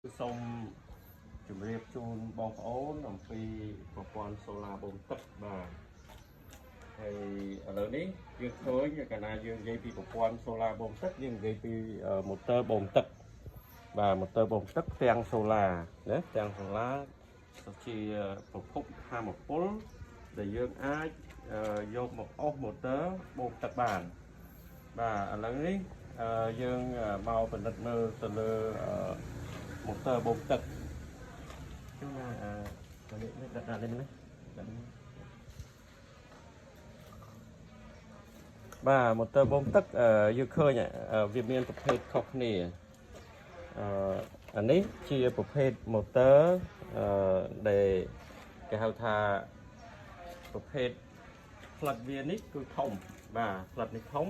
សូមជម្រាបជូនបងប្អូនអំពីប្រព័ន្ធសូឡាបូមទឹកបាទហើយឥឡូវនេះយើងឃើញកាលណាយើងនិយាយពីប្រព័ន្ធសូឡាបូមទឹកយើងនិយាយពីម៉ូទ័របូមទឹកបាទម៉ូទ័របូមទឹកទាំងសូឡាណាទាំងសូឡាជាប្រភពថាមពលដែលយើងអាចយកមកអស់ម៉ូទ័របូមទឹកបានបាទឥឡូវនេះយើងមកពិនិត្យមើលទៅលើម៉ូទ័របូមទឹកចឹងនេះដាក់នេះបាទម៉ូទ័របូមទឹកយើងឃើញវាមានប្រភេទខុសគ្នាអានេះជាប្រភេទម៉ូទ័រដែលគេហៅថាប្រភេទផ្លិតវានេះគឺធំបាទផ្លិតនេះធំ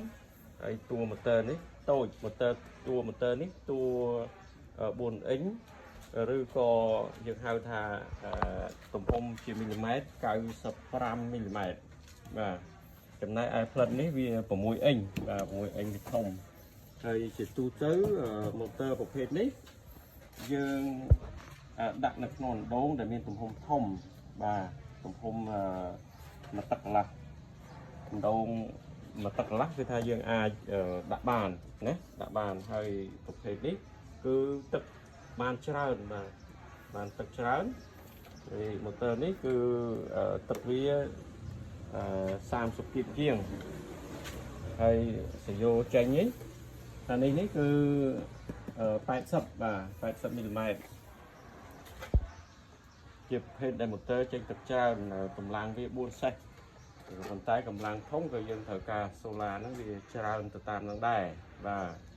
ហើយតួម៉ូទ័រនេះតូចម៉ូទ័រតួម៉ូទ័រនេះតួ4អ៊ីងឬក៏យើងហៅថាទំហំជាមីលីម៉ែត្រ95មីលីម៉ែត្របាទចំណែកឯផ្លិតនេះវា6អ៊ីងបាទ6អ៊ីងវាធំហើយជាទូទៅម៉ូទ័រប្រភេទនេះយើងដាក់នៅក្នុងអណ្ដូងដែលមានទំហំធំបាទទំហំ1 តឹកកន្លះអណ្ដូង1 តឹកកន្លះគឺថាយើងអាចដាក់បានណាដាក់បានហើយប្រភេទនេះគឺទឹកបានច្រើនបាទបានទឹកច្រើនហើយម៉ូទ័រនេះគឺទឹកវា30គីបជាងហើយសយោចេញនេះអានេះគឺ80បាទ80មីលីម៉ែត្រជាប្រភេទដែលម៉ូទ័រចេញទឹកច្រើនកម្លាំងវា4សេសប៉ុន្តែកម្លាំងធំក៏យើងត្រូវការសូឡាហ្នឹងវាច្រើនទៅតាមនឹងដែរបាទ